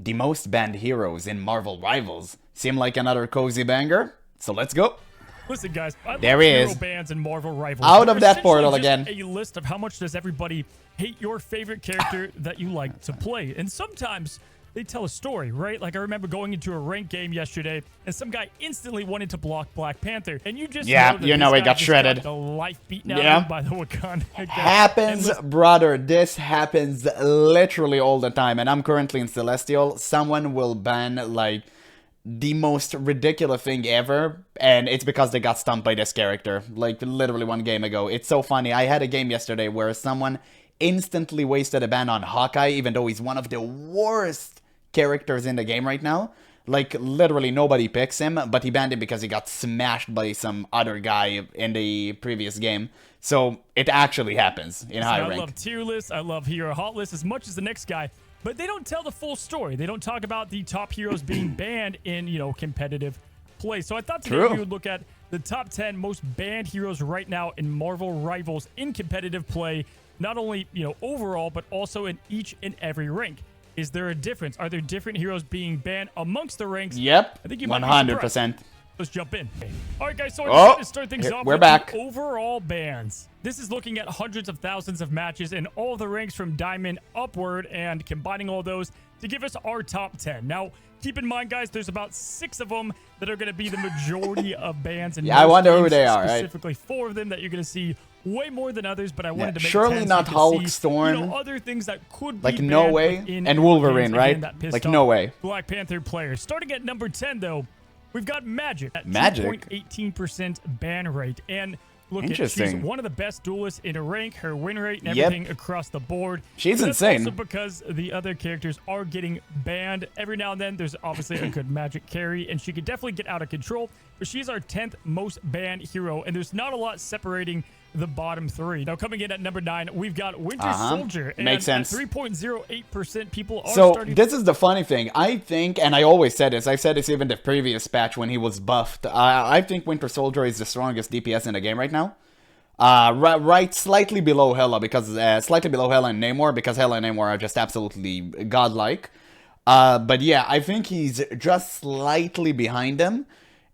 the most banned heroes in Marvel Rivals. Seem like another cozy banger? So let's go. Listen, guys, I love There he hero is. bans and Marvel Rivals. Out of They're that portal essentially again. just a list of how much does everybody hate your favorite character that you like to play. And sometimes they tell a story, right? Like I remember going into a ranked game yesterday and some guy instantly wanted to block Black Panther. And you just Yeah, know that you know this he guy got just shredded. the life beaten out Yeah. of him by the Wakanda. Happens, brother. This happens literally all the time. And I'm currently in Celestial. Someone will ban, like, the most ridiculous thing ever. And it's because they got stumped by this character. Like, literally one game ago. It's so funny. I had a game yesterday where someone instantly wasted a ban on Hawkeye, even though he's one of the worst characters in the game right now. Like, literally nobody picks him, but he banned him because he got smashed by some other guy in the previous game. So it actually happens in high rank. I love tier lists, I love hero hot lists as much as the next guy, but they don't tell the full story. They don't talk about the top heroes being banned in, competitive play. So I thought today we would look at the top 10 most banned heroes right now in Marvel Rivals in competitive play, not only, overall, but also in each and every rank. Is there a difference? Are there different heroes being banned amongst the ranks? Yep, I think you might be 100%. Let's jump in. All right, guys, so I'm going to start things off we're with back. the overall bans. This is looking at hundreds of thousands of matches in all the ranks from Diamond upward and combining all those to give us our top 10. Now, keep in mind, guys, there's about 6 of them that are going to be the majority of bans. And Yeah, I wonder who games, they are, specifically 4 of them that you're going to see way more than others, but I wanted to make surely 10 not so Hulk, see, Storm. other things that could be Like, no banned way. within And Wolverine, games, right? again, that pissed Like, off no way. Black Panther players. Starting at number 10, though, we've got Magic at Magic? 2.18% ban rate. And look, she's Interesting. one of the best duelists in a rank. Her win rate and everything across the board. She's But that's insane. also because the other characters are getting banned. Every now and then, there's obviously a good Magic carry, and she could definitely get out of control. But she's our 10th most banned hero, and there's not a lot separating the bottom 3. Now, coming in at number 9, we've got Winter Soldier. And Makes sense. At 3.08%, people are So, starting this is the funny thing. I think, and I always said this, I've said this even the previous patch when he was buffed, I think Winter Soldier is the strongest DPS in the game right now. Right, slightly below Hela, because slightly below Hela and Namor, because Hela and Namor are just absolutely godlike. But yeah, I think he's just slightly behind them.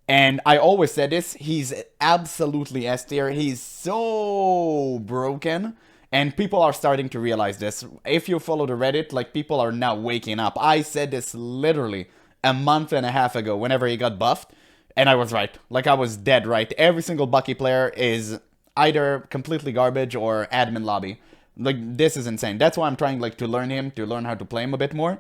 And I always said this, he's absolutely S tier. He's so broken. And people are starting to realize this. If you follow the Reddit, like, people are now waking up. I said this literally a month and a half ago whenever he got buffed. And I was right. Like, I was dead right. Every single Bucky player is either completely garbage or admin lobby. Like, this is insane. That's why I'm trying, like, to learn him, to learn how to play him a bit more.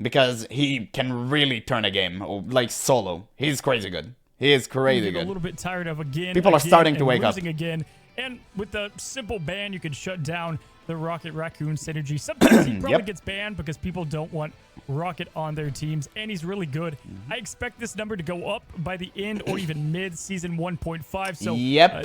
Because he can really turn a game, like, solo. He's crazy good. He is crazy good. A little bit tired of People are starting to wake up. Again. And with the simple ban, you can shut down the Rocket Raccoon synergy. Sometimes he probably gets banned because people don't want Rocket on their teams, and he's really good. I expect this number to go up by the end or even mid season 1.5. So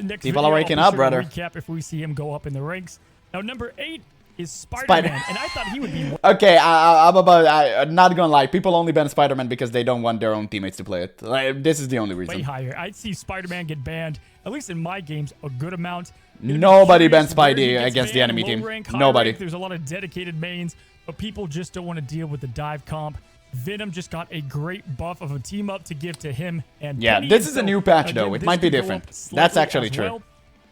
next people are waking up, brother. Recap if we see him go up in the ranks. Now, number 8 is Spider-Man, and I thought he would be... Okay, I'm not gonna lie. People only ban Spider-Man because they don't want their own teammates to play it. Like, this is the only reason. Way higher. I'd see Spider-Man get banned, at least in my games, a good amount. Nobody bans Spidey against the enemy team. Rank, Nobody. Rank, there's a lot of dedicated mains, but people just don't want to deal with the dive comp. Venom just got a great buff of a team up to give to him. And yeah, Penny, this is a new patch, again, though. It might be different. That's actually true. Well.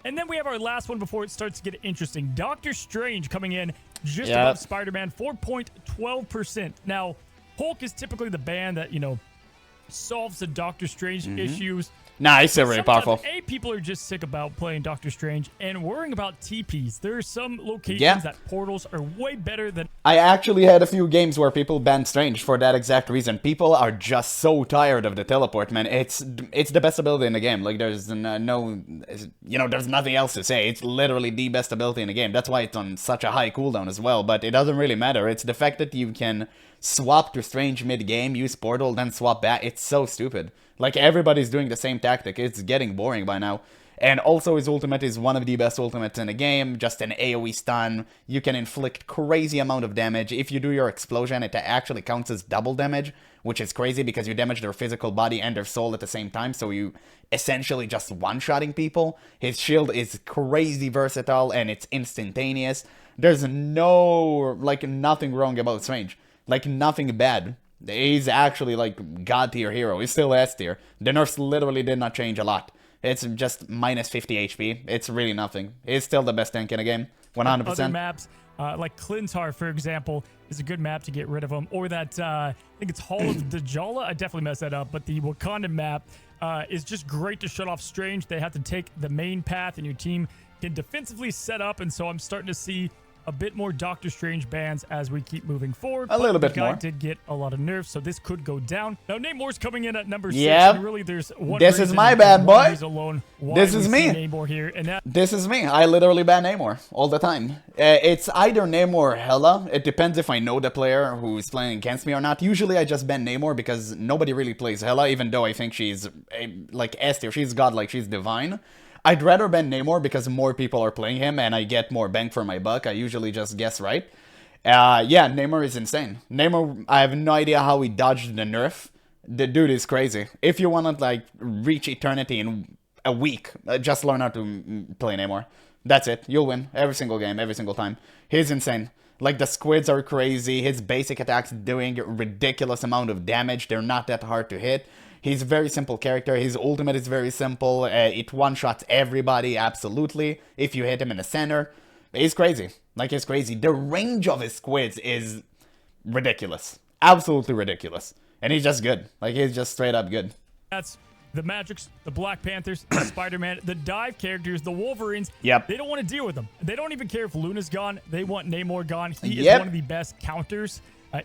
And then we have our last one before it starts to get interesting. Doctor Strange coming in just above Spider-Man, 4.12%. Now, Hulk is typically the ban that, solves the Doctor Strange issues. Nah, he's still really powerful. People are just sick about playing Doctor Strange and worrying about TPs. There are some locations that portals are way better than... I actually had a few games where people banned Strange for that exact reason. People are just so tired of the teleport, man. It's the best ability in the game. Like, there's there's nothing else to say. It's literally the best ability in the game. That's why it's on such a high cooldown as well, but it doesn't really matter. It's the fact that you can swap to Strange mid-game, use portal, then swap back. It's so stupid. Like, everybody's doing the same tactic. It's getting boring by now. And also, his ultimate is one of the best ultimates in the game. Just an AoE stun. You can inflict crazy amount of damage. If you do your explosion, it actually counts as double damage, which is crazy because you damage their physical body and their soul at the same time. So you essentially just one-shotting people. His shield is crazy versatile and it's instantaneous. There's nothing wrong about Strange. Like, nothing bad. He's actually like god tier hero. He's still S tier. The nerfs literally did not change a lot. It's just minus 50 HP. It's really nothing. He's still the best tank in the game. 100%. Other maps, like Clintar, for example, is a good map to get rid of him. Or that, I think it's Hall of Dajala. I definitely messed that up. But the Wakandan map is just great to shut off Strange. They have to take the main path, and your team can defensively set up. And so I'm starting to see a bit more Doctor Strange bans as we keep moving forward. A little bit more. Did get a lot of nerfs, so this could go down. Now, Namor's coming in at number 6. Yep. And really, there's one This is my bad boy. Alone This is me. Namor here, and this is me. I literally ban Namor all the time. It's either Namor or Hela. It depends if I know the player who's playing against me or not. Usually, I just ban Namor because nobody really plays Hela, even though I think she's like S tier. She's godlike. She's divine. I'd rather ban Namor because more people are playing him and I get more bang for my buck. I usually just guess right. Yeah, Namor is insane. Namor, I have no idea how he dodged the nerf. The dude is crazy. If you want to like reach eternity in a week, just learn how to play Namor. That's it. You'll win every single game, every single time. He's insane. Like, the squids are crazy. His basic attacks doing a ridiculous amount of damage. They're not that hard to hit. He's a very simple character. His ultimate is very simple. It one-shots everybody, absolutely, if you hit him in the center. He's crazy. Like, he's crazy. The range of his squids is ridiculous. Absolutely ridiculous. And he's just good. Like, he's just straight up good. That's the Magics, the Black Panthers, the Spider-Man, the dive characters, the Wolverines. Yep. They don't want to deal with them. They don't even care if Luna's gone. They want Namor gone. He is one of the best counters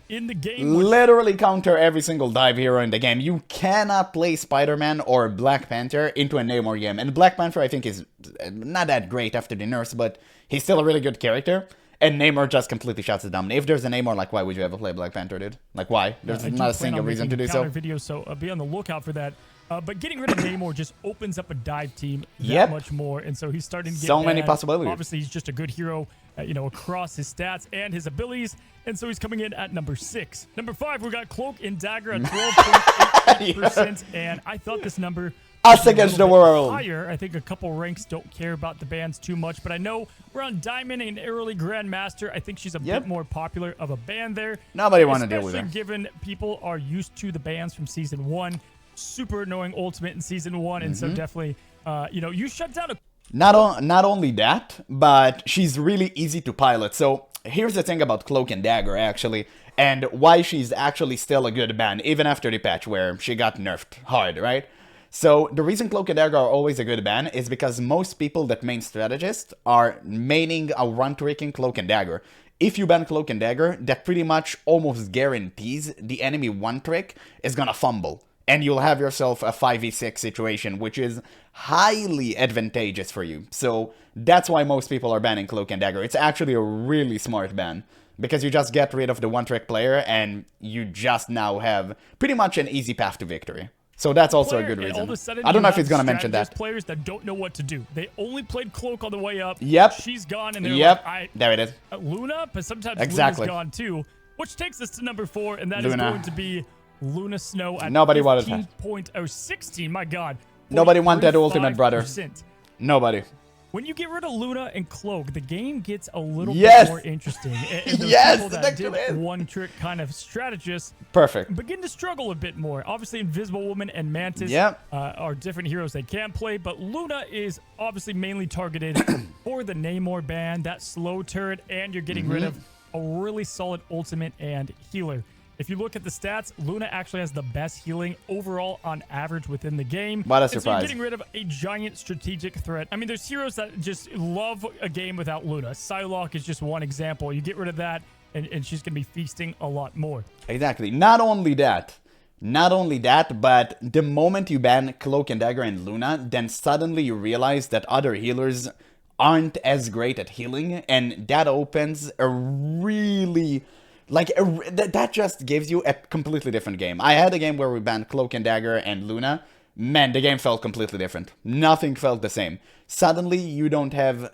in the game. Literally counter every single dive hero in the game. You cannot play Spider-Man or Black Panther into a Namor game. And Black Panther, I think, is not that great after the nerfs, but he's still a really good character. And Namor just completely shuts it down. If there's a Namor, like, why would you ever play Black Panther, dude? Like, why? There's not a single reason to do so. Videos, so be on the lookout for that. But getting rid of Namor just opens up a dive team that much more, and so he's starting to get so many possibilities. Obviously, he's just a good hero, across his stats and his abilities, and so he's coming in at number 6. Number 5, we got Cloak and Dagger at 12.8%, and I thought this number us against the world. Higher. I think a couple ranks don't care about the bans too much, but I know we're on Diamond and early Grandmaster. I think she's a bit more popular of a ban there. Nobody want to deal with her. Especially given people are used to the bans from Season 1. Super annoying ultimate in Season 1, and so definitely, you shut down a... Not only that, but she's really easy to pilot. So here's the thing about Cloak and Dagger, actually, and why she's actually still a good ban, even after the patch where she got nerfed hard, right? So the reason Cloak and Dagger are always a good ban is because most people that main strategist are maining a one-tricking Cloak and Dagger. If you ban Cloak and Dagger, that pretty much almost guarantees the enemy one-trick is gonna fumble. And you'll have yourself a 5v6 situation, which is highly advantageous for you. So that's why most people are banning Cloak and Dagger. It's actually a really smart ban, because you just get rid of the one-trick player, and you just now have pretty much an easy path to victory. So that's also a good reason. I don't know if he's going to mention that. Players that don't know what to do. They only played Cloak on the way up. Yep. She's gone, and they're like, there it is. Luna, but sometimes Luna's gone too. Which takes us to number 4, and that is going to be Luna Snow at 15.016. My God. Nobody wanted ultimate, brother. Nobody. When you get rid of Luna and Cloak, the game gets a little bit more interesting. And people that did one-trick kind of strategists begin to struggle a bit more. Obviously, Invisible Woman and Mantis are different heroes they can play, but Luna is obviously mainly targeted for the Namor ban, that slow turret, and you're getting rid of a really solid ultimate and healer. If you look at the stats, Luna actually has the best healing overall on average within the game. What a surprise. So you're getting rid of a giant strategic threat. I mean, there's heroes that just love a game without Luna. Psylocke is just one example. You get rid of that, and she's going to be feasting a lot more. Exactly. Not only that, but the moment you ban Cloak and Dagger and Luna, then suddenly you realize that other healers aren't as great at healing, and that opens a really... that just gives you a completely different game. I had a game where we banned Cloak and Dagger and Luna. Man, the game felt completely different. Nothing felt the same. Suddenly, you don't have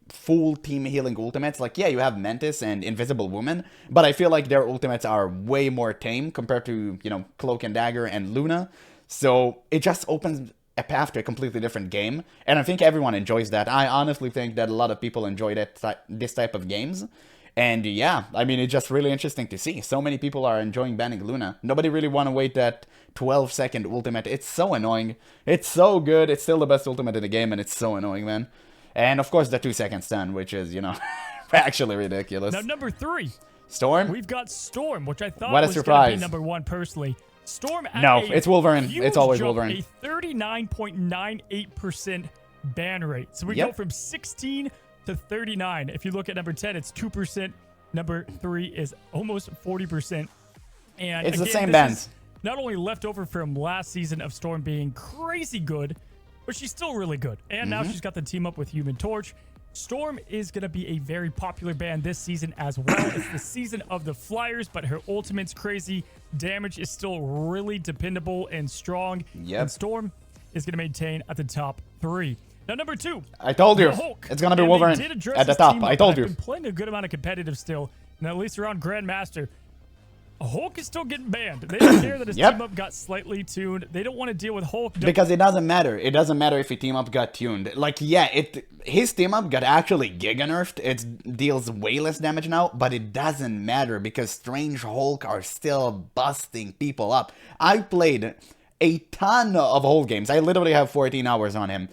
full team healing ultimates. Like, yeah, you have Mantis and Invisible Woman, but I feel like their ultimates are way more tame compared to, Cloak and Dagger and Luna. So, it just opens a path to a completely different game, and I think everyone enjoys that. I honestly think that a lot of people enjoy this type of games. And yeah, I mean, it's just really interesting to see. So many people are enjoying banning Luna. Nobody really want to wait that 12-second ultimate. It's so annoying. It's so good. It's still the best ultimate in the game, and it's so annoying, man. And of course, the 2-second stun, which is, you know, actually ridiculous. Now, number 3. Storm? We've got Storm, which I thought what a was going surprise. to be number 1 personally. Storm at no, it's Wolverine. It's always Wolverine. A 39.98% ban rate. So we go from 16 to 39. If you look at number 10, it's 2%. Number 3 is almost 40%. And it's again, the same bans. Not only left over from last season of Storm being crazy good, but she's still really good. And now she's got the team up with Human Torch. Storm is going to be a very popular ban this season as well. It's the season of the Flyers, but her ultimate's crazy. Damage is still really dependable and strong. Yep. And Storm is going to maintain at the top 3. Now, number 2. I told you. Hulk. It's going to be Wolverine at the top. I told you. I've been playing a good amount of competitive still, and at least around Grandmaster. Hulk is still getting banned. They don't care that his team up got slightly tuned. They don't want to deal with Hulk. Because it doesn't matter. It doesn't matter if his team up got tuned. Like, yeah, his team up got actually giga nerfed. It deals way less damage now, but it doesn't matter because Strange Hulk are still busting people up. I played a ton of Hulk games. I literally have 14 hours on him.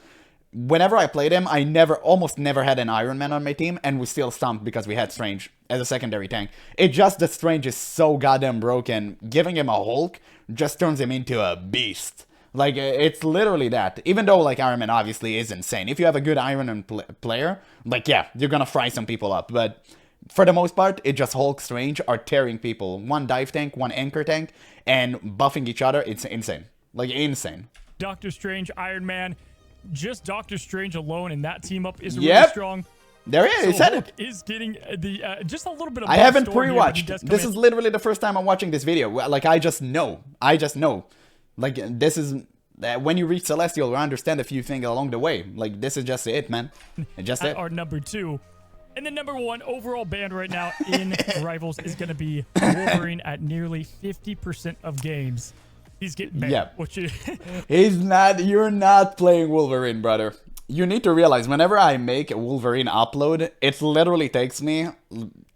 Whenever I played him, I almost never had an Iron Man on my team, and we still stomped because we had Strange as a secondary tank. It's just that Strange is so goddamn broken. Giving him a Hulk just turns him into a beast. Like, it's literally that. Even though, like, Iron Man obviously is insane. If you have a good Iron Man player, like, yeah, you're gonna fry some people up. But for the most part, it just Hulk Strange are tearing people. One dive tank, one anchor tank, and buffing each other. It's insane. Like, insane. Doctor Strange, Iron Man. Just Doctor Strange alone and that team up is really strong. There he is. So He said Hulk it. Is getting the just a little bit of. I haven't pre-watched. This is literally the first time I'm watching this video. Like, I just know. Like, this is when you reach Celestial, you'll understand a few things along the way. Like, this is just it, man. Just it. Our number 2. And then number 1 overall band right now in Rivals is going to be Wolverine at nearly 50% of games. He's getting banned. Yeah. Which is You're not playing Wolverine, brother. You need to realize, whenever I make a Wolverine upload, it literally takes me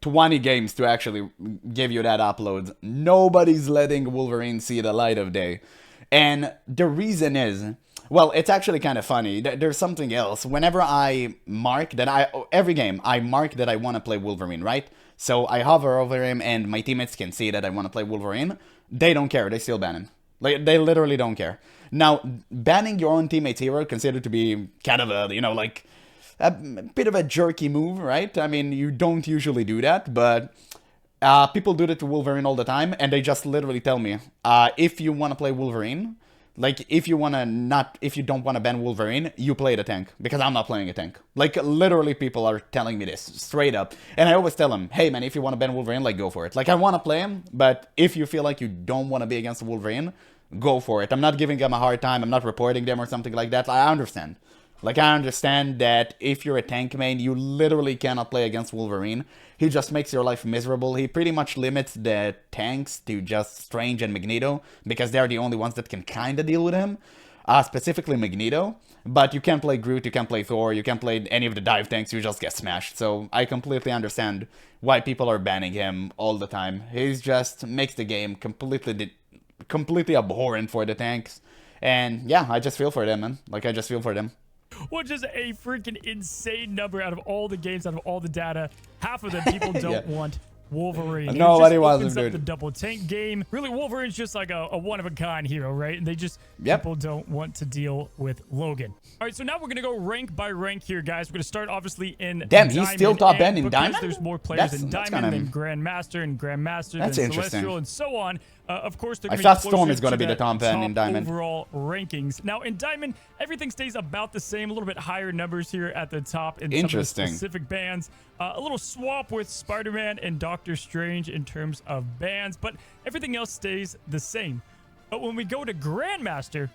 20 games to actually give you that upload. Nobody's letting Wolverine see the light of day. And the reason is, well, it's actually kind of funny. There's something else. Whenever I mark that every game, I mark that I want to play Wolverine, right? So I hover over him and my teammates can see that I want to play Wolverine. They don't care. They still ban him. Like, they literally don't care. Now, banning your own teammate's hero considered to be kind of a, you know, like, a bit of a jerky move, right? I mean, you don't usually do that, but people do that to Wolverine all the time, and they just literally tell me, if you want to play Wolverine, like, if you don't want to ban Wolverine, you play the tank, because I'm not playing a tank. Like, literally people are telling me this, straight up. And I always tell them, hey man, if you want to ban Wolverine, like, go for it. Like, I want to play him, but if you feel like you don't want to be against Wolverine, go for it. I'm not giving them a hard time, I'm not reporting them or something like that. I understand. Like, I understand that if you're a tank main, you literally cannot play against Wolverine. He just makes your life miserable. He pretty much limits the tanks to just Strange and Magneto, because they're the only ones that can kind of deal with him. Specifically Magneto. But you can't play Groot, you can't play Thor, you can't play any of the dive tanks, you just get smashed. So I completely understand why people are banning him all the time. He just makes the game completely abhorrent for the tanks. And yeah, I just feel for them, man. Like, I just feel for them. Which is a freaking insane number out of all the games, out of all the data. Half of them people don't want Wolverine. Nobody wants him, dude. The double tank game. Really, Wolverine's just like a one-of-a-kind hero, right? And they just, people don't want to deal with Logan. All right, so now we're going to go rank by rank here, guys. We're going to start, obviously, in Damn, he's still top end in Diamond? Diamond? There's more players in Diamond than Grandmaster than Celestial, and so on. Of course, they're going to be Storm is going to be the top end in Diamond. Overall rankings. Now, in Diamond, everything stays about the same. A little bit higher numbers here at the top in some of the specific bands. A little swap with Spider-Man and Doctor Strange in terms of bands, but everything else stays the same. But when we go to Grandmaster,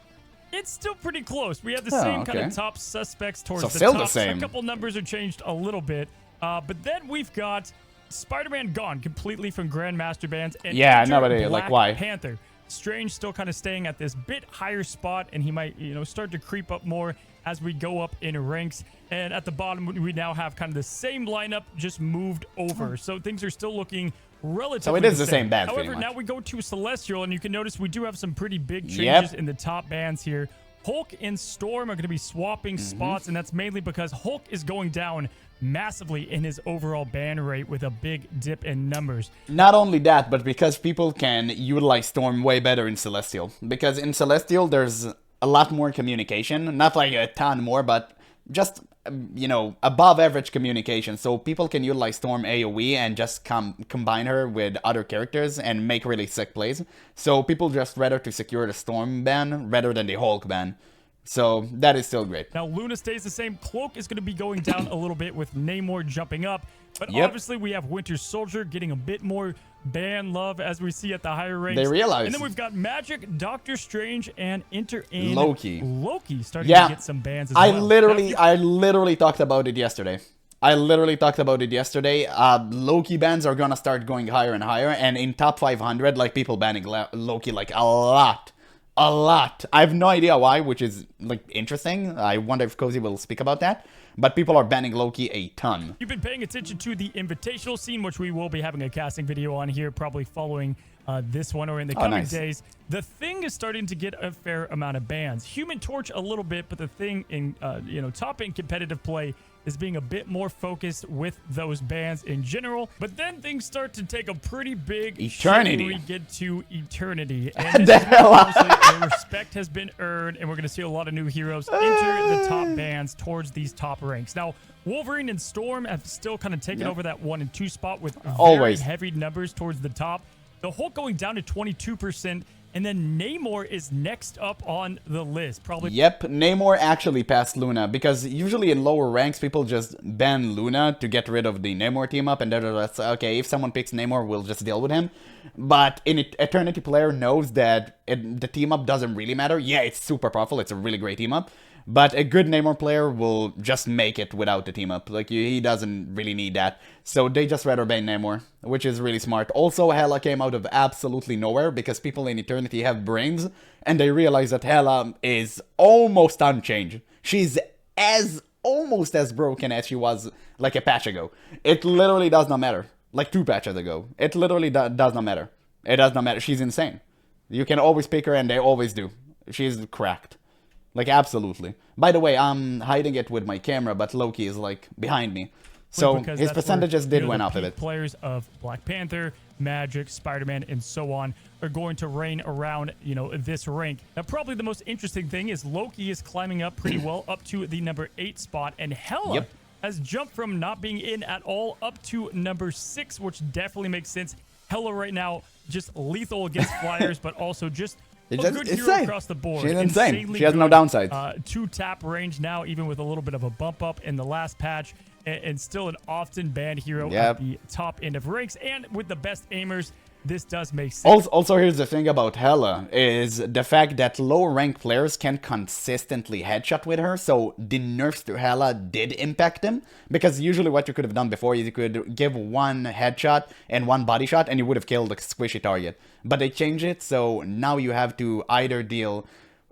it's still pretty close. We have the same kind of top suspects towards the top. So a couple numbers are changed a little bit. But then we've got Spider-Man gone completely from Grandmaster bands. And nobody, like, why? Panther. Strange still kind of staying at this bit higher spot, and he might, start to creep up more. as we go up in ranks. And at the bottom, we now have kind of the same lineup, just moved over. So things are still looking relatively So it is the same band. However, now we go to Celestial, and you can notice we do have some pretty big changes in the top bands here. Hulk and Storm are going to be swapping spots, and that's mainly because Hulk is going down massively in his overall ban rate with a big dip in numbers. Not only that, but because people can utilize Storm way better in Celestial. Because in Celestial, there's a lot more communication. Not like a ton more, but just, you know, above average communication. So people can utilize Storm AoE and just combine her with other characters and make really sick plays. So people just rather to secure the Storm ban rather than the Hulk ban. So that is still great. Now Luna stays the same. Cloak is going to be going down a little bit with Namor jumping up. But obviously we have Winter Soldier getting a bit more ban love as we see at the higher ranks. They realize. And then we've got Magic, Doctor Strange, and Loki starting to get some bans as well. I literally talked about it yesterday. Loki bans are gonna start going higher and higher, and in top 500, like, people banning Loki like a lot. I have no idea why, which is, like, interesting. I wonder if Cozy will speak about that. But people are banning Loki a ton. You've been paying attention to the invitational scene, which we will be having a casting video on here, probably following this one or in the coming days. The Thing is starting to get a fair amount of bans. Human Torch a little bit, but the Thing in top in competitive play is being a bit more focused with those bans in general. But then things start to take a pretty big Eternity. shift when we get to Eternity. And this is where respect has been earned, and we're going to see a lot of new heroes enter the top bans towards these top ranks. Now, Wolverine and Storm have still kind of taken over that 1 and 2 spot with very heavy numbers towards the top. The Hulk going down to 22%. And then Namor is next up on the list, probably. Yep, Namor actually passed Luna, because usually in lower ranks, people just ban Luna to get rid of the Namor team-up, and that's okay, if someone picks Namor, we'll just deal with him. But in Eternity player knows that the team-up doesn't really matter. Yeah, it's super powerful, it's a really great team-up. But a good Namor player will just make it without the team-up. Like, he doesn't really need that. So they just rather ban Namor, which is really smart. Also, Hela came out of absolutely nowhere, because people in Eternity have brains, and they realize that Hela is almost unchanged. She's almost as broken as she was, like, a patch ago. It literally does not matter. Like, 2 patches ago. It literally does not matter. It does not matter. She's insane. You can always pick her, and they always do. She's cracked. Like, absolutely. By the way, I'm hiding it with my camera, but Loki is, like, behind me. So his percentages did went up a bit. Players of Black Panther, Magic, Spider-Man, and so on are going to reign around, this rank. Now, probably the most interesting thing is Loki is climbing up pretty well up to the number 8 spot, and Hela has jumped from not being in at all up to number 6, which definitely makes sense. Hela right now just lethal against flyers, but also just a good hero across the board. She's insane. She has no downsides. 2-tap range now, even with a little bit of a bump up in the last patch, and still an often banned hero at the top end of ranks. And with the best aimers, this does make sense. Also, here's the thing about Hela, is the fact that lower rank players can consistently headshot with her, so the nerfs to Hela did impact them, because usually what you could have done before is you could give 1 headshot and 1 body shot, and you would have killed a squishy target. But they changed it, so now you have to either deal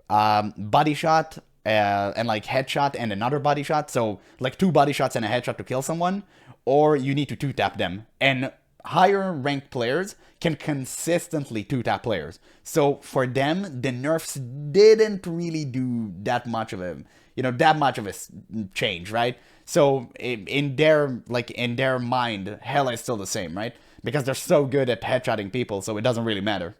body shot and like headshot and another body shot, so like 2 body shots and a headshot to kill someone, or you need to 2-tap them. And higher ranked players can consistently 2-tap players. So for them, the nerfs didn't really do that much of a, change, right? So in their mind, Hela is still the same, right? Because they're so good at headshotting people, so it doesn't really matter.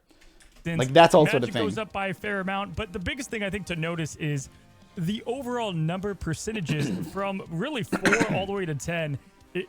Like, that's also the thing. Goes up by a fair amount, but the biggest thing I think to notice is the overall number percentages from really 4 all the way to 10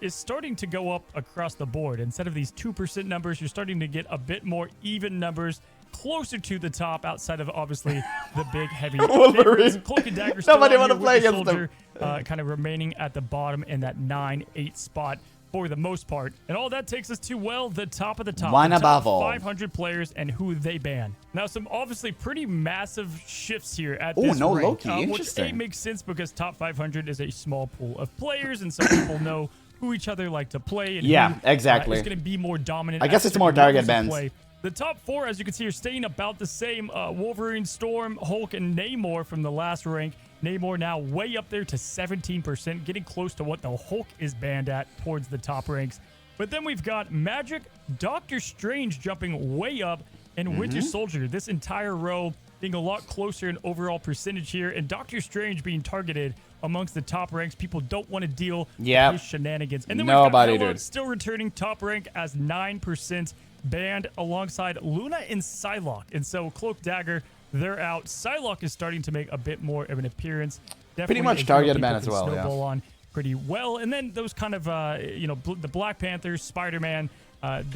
is starting to go up across the board. Instead of these 2% numbers, you're starting to get a bit more even numbers closer to the top, outside of obviously the big heavy favorites. Cloak and Dagger still Nobody want to play against them. Kind of remaining at the bottom in that 9-8 spot for the most part. And all that takes us to, well, the top of the top. One the top above all. 500 players and who they ban. Now, some obviously pretty massive shifts here at this rank. Loki. Interesting. Which makes sense because top 500 is a small pool of players, and some people know who each other like to play. And who, exactly. Is going to be more dominant. I guess it's more target bans. The top 4, as you can see, are staying about the same. Wolverine, Storm, Hulk, and Namor from the last rank. Namor now way up there to 17%, getting close to what the Hulk is banned at towards the top ranks. But then we've got Magic, Doctor Strange jumping way up, and Winter Soldier, this entire row being a lot closer in overall percentage here, and Doctor Strange being targeted amongst the top ranks. People don't want to deal with his shenanigans. And then we've got Hela still returning top rank as 9% banned alongside Luna and Psylocke. And so Cloak Dagger, they're out. Psylocke is starting to make a bit more of an appearance. Definitely pretty much targeted ban as well, snowball on pretty well. And then those kind of, the Black Panthers, Spider-Man,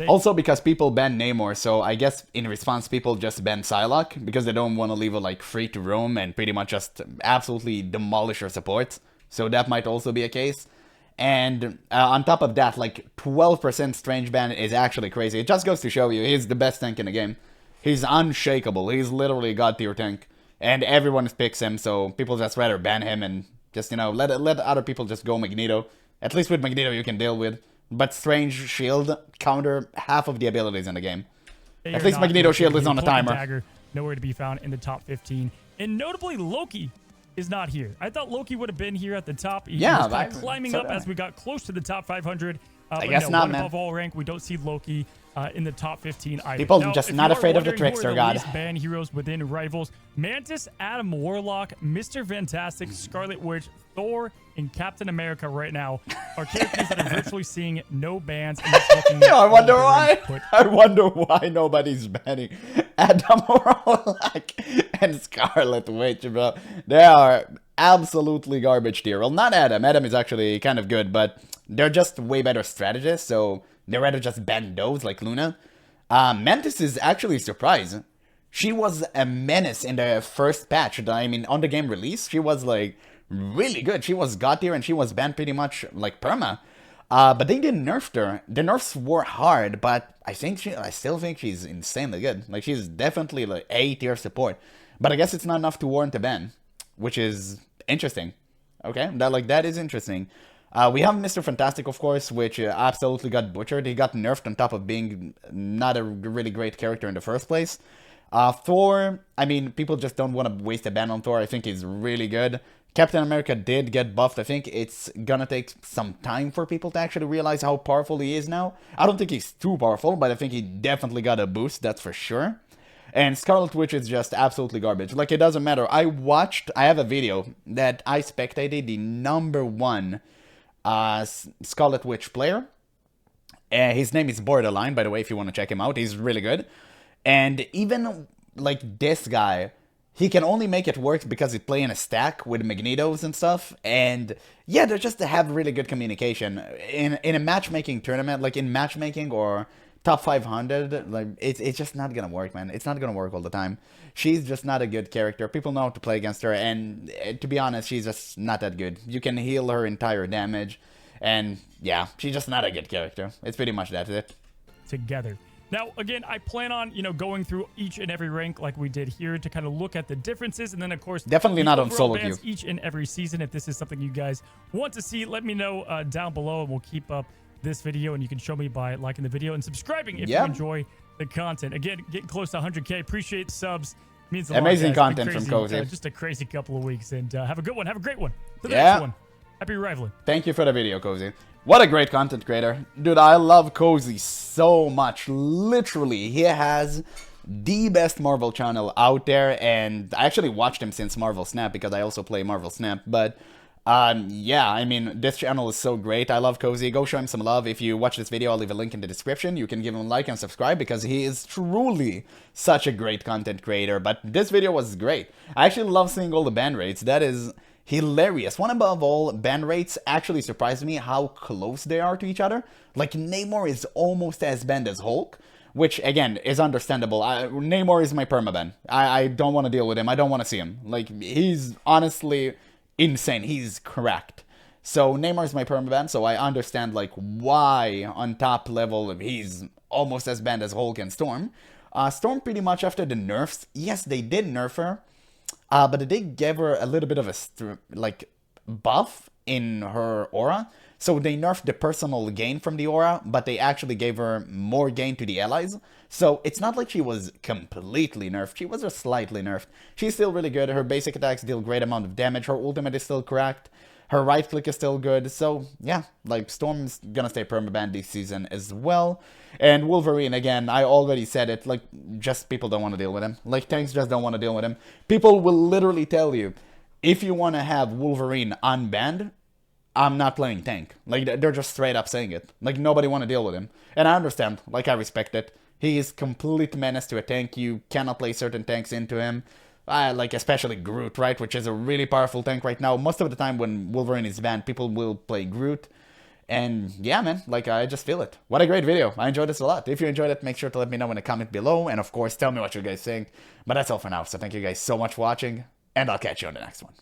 also because people ban Namor, so I guess in response people just ban Psylocke because they don't want to leave her free to roam and pretty much just absolutely demolish her support. So that might also be a case. And on top of that, 12% Strange ban is actually crazy. It just goes to show you he's the best tank in the game. He's unshakable. He's literally God tier tank, and everyone picks him. So people just rather ban him and just let other people just go Magneto. At least with Magneto you can deal with. But Strange Shield counter half of the abilities in the game. At least Magneto Shield is on a timer. Dagger, nowhere to be found in the top 15. And notably, Loki is not here. I thought Loki would have been here at the top. He was kind of climbing up as we got close to the top 500. I guess not, man. Above all rank, we don't see Loki in the top 15 either. People just not afraid of the Trickster God. Ban heroes within Rivals: Mantis, Adam Warlock, Mr. Fantastic, Scarlet Witch, Thor, and Captain America right now are characters that are virtually seeing no bans. I wonder why. I wonder why nobody's banning Adam Warlock and Scarlet Witch, bro. They are absolutely garbage tier. Well, not Adam. Adam is actually kind of good, but they're just way better strategists, so they rather just ban those like Luna. Mantis is actually surprised. She was a menace in the first patch. I mean, on the game release, she was really good. She was god tier and she was banned pretty much perma. But they didn't nerf her. The nerfs were hard, but I still think she's insanely good. She's definitely A tier support. But I guess it's not enough to warrant a ban, which is interesting. Okay, that is interesting. We have Mr. Fantastic, of course, which absolutely got butchered. He got nerfed on top of being not a really great character in the first place. Thor, I mean, people just don't want to waste a ban on Thor. I think he's really good. Captain America did get buffed. I think it's gonna take some time for people to actually realize how powerful he is now. I don't think he's too powerful, but I think he definitely got a boost, that's for sure. And Scarlet Witch is just absolutely garbage. It doesn't matter. I have a video that I spectated the #1 Scarlet Witch player. His name is Borderline, by the way, if you want to check him out. He's really good. And even this guy, he can only make it work because he's playing a stack with Magnetos and stuff. And yeah, they just have really good communication. In a matchmaking tournament, in matchmaking or top 500, it's just not gonna work, man. It's not gonna work all the time. She's just not a good character. People know how to play against her, and to be honest, she's just not that good. You can heal her entire damage, and yeah, she's just not a good character. It's pretty much that's it. Together. Now, again, I plan on, going through each and every rank like we did here to kind of look at the differences. And then, of course, definitely not on solo queue. Each and every season. If this is something you guys want to see, let me know down below, and we'll keep up this video. And you can show me by liking the video and subscribing if you enjoy the content. Again, getting close to 100K. Appreciate the subs. Means a lot. Amazing content from Cozy. Just a crazy couple of weeks. And have a good one. Have a great one. To the next one. Happy rivaling. Thank you for the video, Cozy. What a great content creator. Dude, I love Cozy so much. Literally, he has the best Marvel channel out there, and I actually watched him since Marvel Snap because I also play Marvel Snap. But yeah, I mean, this channel is so great. I love Cozy. Go show him some love. If you watch this video, I'll leave a link in the description. You can give him a like and subscribe because he is truly such a great content creator. But this video was great. I actually love seeing all the ban rates. That is hilarious. One above all, ban rates actually surprised me how close they are to each other. Namor is almost as banned as Hulk, which again is understandable. Namor is my permaban. I don't want to deal with him. I don't want to see him. He's honestly insane. He's cracked. So Namor is my permaban, so I understand why on top level he's almost as banned as Hulk and Storm. Storm pretty much after the nerfs, yes, they did nerf her. But they did give her a little bit of a buff in her aura. So they nerfed the personal gain from the aura, but they actually gave her more gain to the allies. So it's not like she was completely nerfed, she was just slightly nerfed. She's still really good, her basic attacks deal great amount of damage, her ultimate is still cracked, her right click is still good, so yeah, like Storm's gonna stay permabanned this season as well. And Wolverine, again, I already said it, like, just people don't want to deal with him. Like, tanks just don't want to deal with him. People will literally tell you, if you want to have Wolverine unbanned, I'm not playing tank. Like, they're just straight up saying it. Like, nobody want to deal with him. And I understand, like, I respect it. He is complete menace to a tank. You cannot play certain tanks into him. Like, especially Groot, right? Which is a really powerful tank right now. Most of the time when Wolverine is banned, people will play Groot. And yeah, man, like, I just feel it. What a great video. I enjoyed this a lot. If you enjoyed it, make sure to let me know in the comment below. And of course, tell me what you guys think. But that's all for now. So thank you guys so much for watching. And I'll catch you on the next one.